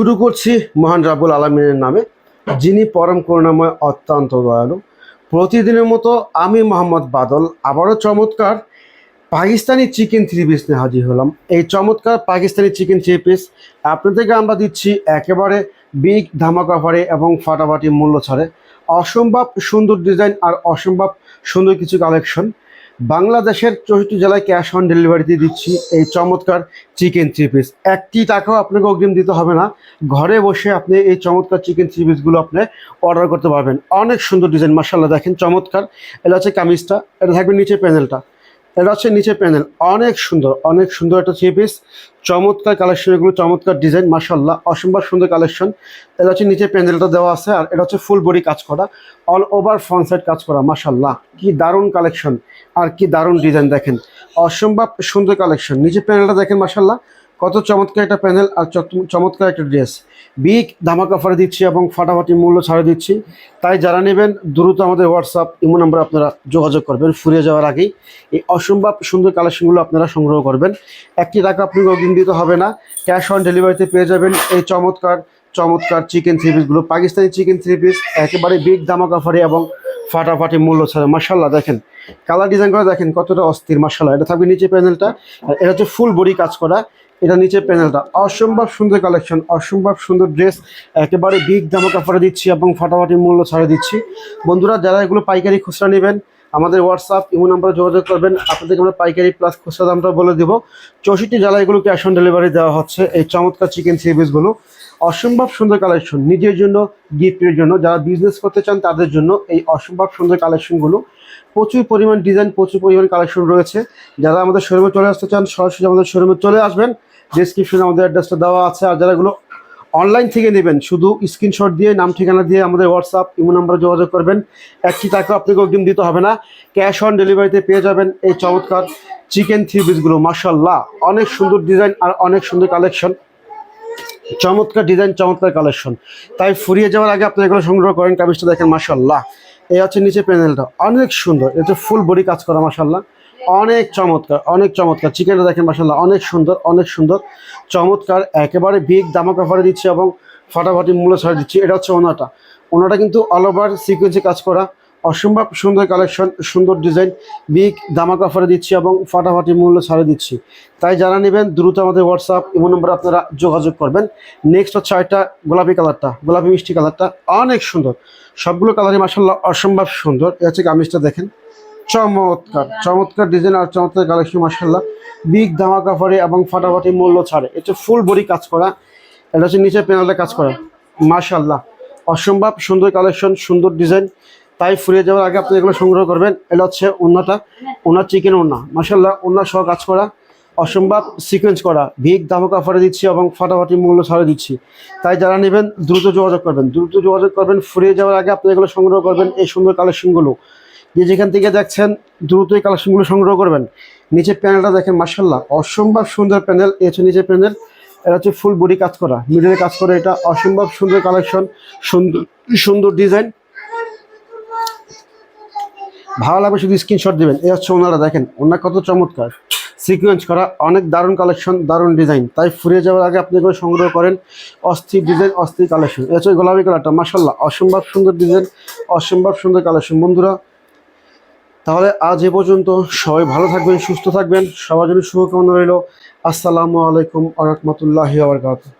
শুরু করছি মহান রাব্বুল আলামিনের নামে, যিনি পরম করুণাময়, অত্যন্ত দয়ালু। প্রতিদিনের মতো আমি মোহাম্মদ বাদল আবারও চমৎকার পাকিস্তানি চিকেন থ্রি পিস নিয়ে হাজির হলাম। এই চমৎকার পাকিস্তানি চিকেন থ্রি পিস আপনাদেরকে আমরা দিচ্ছি একেবারে বিগ ধামাকা অফারে এবং ফাটাফাটি মূল্য ছাড়ে। অসম্ভব সুন্দর ডিজাইন আর অসম্ভব সুন্দর কিছু কালেকশন। বাংলাদেশের 64 জেলায় ক্যাশ অন ডেলিভারিতে দিচ্ছি এই চমৎকার চিকেন থ্রি পিস। একটি টাকাও আপনাকে অগ্রিম দিতে হবে না। ঘরে বসে আপনি এই চমৎকার চিকেন থ্রি পিসগুলো আপনি অর্ডার করতে পারবেন। অনেক সুন্দর ডিজাইন, মাশাআল্লাহ দেখেন চমৎকার। এটা হচ্ছে কামিজটা, এটা থাকবে নিচে প্যানেলটা, এটা হচ্ছে নিচে প্যানেল। অনেক সুন্দর একটা থ্রি পিস, চমৎকার কালেকশন, এগুলো চমৎকার ডিজাইন, মাশাআল্লাহ অসম্ভব সুন্দর কালেকশন। এটা হচ্ছে নিচে প্যানেলটা দেওয়া আছে, আর এটা হচ্ছে ফুল বডি কাজ করা, অল ওভার ফ্রন্ট সাইড কাজ করা। মাশাআল্লাহ কি দারুণ কালেকশন আর কি দারুণ ডিজাইন, দেখেন অসম্ভব সুন্দর কালেকশন। নিচে প্যানেলটা দেখেন, মাশাআল্লাহ কত চমৎকার একটা প্যানেল আর চমৎকার একটা ড্রেস। বিগ ধামাকা অফারে দিচ্ছি এবং ফাটাফাটি মূল্য ছাড়ে দিচ্ছি। তাই যারা নেবেন দ্রুত আমাদের হোয়াটসঅ্যাপ ইমো নাম্বারে আপনারা যোগাযোগ করবেন। ফুরিয়ে যাওয়ার আগেই এই অসম্ভব সুন্দর কালেকশনগুলো আপনারা সংগ্রহ করবেন। একটি টাকা আপনাকে অগ্রিম দিতে হবে না। ক্যাশ অন ডেলিভারিতে পেয়ে যাবেন এই চমৎকার চিকেন থ্রি পিসগুলো। পাকিস্তানি চিকেন থ্রি পিস একেবারে বিগ ধামাকা অফারে এবং ফাটাফাটি মূল্য ছাড়া। মাশাআল্লাহ দেখেন কালার ডিজাইন করে, দেখেন কতটা অস্থির। মাশাআল্লাহ এটা থাকবে নিচে প্যানেলটা, আর এটা হচ্ছে ফুল বডি কাজ করা, এটা নিচে প্যানেলটা। অসম্ভব সুন্দর কালেকশন, অসম্ভব সুন্দর ড্রেস, একেবারে বিগ ধামাকা অফারে দিচ্ছি এবং ফাটাফাটি মূল্য ছাড়ে দিচ্ছি। বন্ধুরা যারা এগুলো পাইকারি খুচরা নেবেন আমাদের হোয়াটসঅ্যাপ ইমো নাম্বারে যোগাযোগ করবেন। আপনাদেরকে আমরা পাইকারি প্লাস খুচরা দামটা বলে দেবো। 64 জেলায় এগুলো ক্যাশ অন ডেলিভারি দেওয়া হচ্ছে এই চমৎকার চিকেন থ্রি পিসগুলো। অসম্ভব সুন্দর কালেকশন, নিজের জন্য, গিফটের জন্য, যারা বিজনেস করতে চান তাদের জন্য এই অসম্ভব সুন্দর কালেকশনগুলো। প্রচুর পরিমাণ ডিজাইন, প্রচুর পরিমাণ কালেকশন রয়েছে। যারা আমাদের শোরুমে চলে আসতে চান সরাসরি আমাদের শোরুমে চলে আসবেন। ডেসক্রিপশনে আমাদের অ্যাড্রেসটা দেওয়া আছে। আর যারা এগুলো অনলাইন থেকে নেবেন শুধু স্ক্রিনশট দিয়ে নাম ঠিকানা দিয়ে আমাদের হোয়াটসঅ্যাপ ইমো নাম্বারে যোগাযোগ করবেন। একটি টাকা আপনাকে অগ্রিম দিতে হবে না। ক্যাশ অন ডেলিভারিতে পেয়ে যাবেন এই চমৎকার চিকেন থ্রি পিসগুলো। মাশাআল্লাহ অনেক সুন্দর ডিজাইন আর অনেক সুন্দর কালেকশন, চমৎকার ডিজাইন, চমৎকার কালেকশন। তাই ফুরিয়ে যাওয়ার আগে আপনি এগুলো সংগ্রহ করেন। কামিজটা দেখেন, মাশাআল্লাহ এই হচ্ছে নিচে প্যানেলটা, অনেক সুন্দর। এটা ফুল বডি কাজ করা, মাশাআল্লাহ অনেক চমৎকার। চিকেনটা দেখেন, মাশাআল্লাহ অনেক সুন্দর চমৎকার। একেবারে বিগ ধামাকা অফারে দিচ্ছি এবং ফাটাফাটি মূল্য ছাড় দিচ্ছি। এটা হচ্ছে ওনাটা কিন্তু অল ওভার সিকোয়েন্সে কাজ করা, অসম্ভব সুন্দর কালেকশন, সুন্দর ডিজাইন, বিগ ধামাকা অফারে দিচ্ছি এবং ফাটাফাটি মূল্য ছাড়ে দিচ্ছি। তাই যারা নেবেন দ্রুত আমাদের হোয়াটসঅ্যাপ ইমো নম্বরে আপনারা যোগাযোগ করবেন। নেক্সট হচ্ছে একটা গোলাপি কালারটা, গোলাপি মিষ্টি কালারটা অনেক সুন্দর। সবগুলো কালারই মাশাআল্লাহ অসম্ভব সুন্দর। এই হচ্ছে কামিজটা দেখেন, চমৎকার ডিজাইন আর চমৎকার কালেকশন। মাশাআল্লাহ বিগ ধামাকা অফারে এবং ফাটাফাটি মূল্য ছাড়ে। এটা ফুল বডি কাজ করা, এটা হচ্ছে নিচে প্যানেলে কাজ করা। মাশাআল্লাহ অসম্ভব সুন্দর কালেকশন, সুন্দর ডিজাইন। তাই ফুরিয়ে যাওয়ার আগে আপনি এগুলো সংগ্রহ করবেন। এটা হচ্ছে ওনার চিকেন ওনা, মাশাআল্লাহ ওনার সহ কাজ করা, অসম্ভব সিকোয়েন্স করা, বিগ ধামাকা অফারে দিচ্ছি এবং ফাটাফাটি মূল্য ছাড়ে দিচ্ছি। তাই যারা নেবেন দ্রুত যোগাযোগ করবেন। ফুরিয়ে যাওয়ার আগে আপনি এগুলো সংগ্রহ করবেন এই সুন্দর কালেকশনগুলো। যে যেখান থেকে দেখছেন দ্রুত এই কালেকশনগুলো সংগ্রহ করবেন। নিচে প্যানেলটা দেখেন, মাশাআল্লাহ অসম্ভব সুন্দর প্যানেল। এই হচ্ছে নিচে প্যানেল, এটা হচ্ছে ফুল বডি কাজ করা, মিডলে কাজ করে। এটা অসম্ভব সুন্দর কালেকশন, সুন্দর ডিজাইন। ভালো লাগবে শুধু স্ক্রিনশট দেবেন। এই হচ্ছে ওনারা, দেখেন ওনার কত চমৎকার সিকোয়েন্স করা, অনেক দারুণ কালেকশন, দারুণ ডিজাইন। তাই ফুরিয়ে যাওয়ার আগে আপনি এগুলো সংগ্রহ করেন। অস্থির ডিজাইন, অস্থির কালেকশন। এই হচ্ছে গোলাপি কালারটা, মাশাআল্লাহ অসম্ভব সুন্দর ডিজাইন, অসম্ভব সুন্দর কালেকশন। বন্ধুরা তাহলে আজ এ পর্যন্ত, সবাই ভালো থাকবেন, সুস্থ থাকবেন, সবার জন্য শুভকামনা রইল। আসসালামু আলাইকুম ওয়া রাহমাতুল্লাহি ওয়া বারাকাতুহু।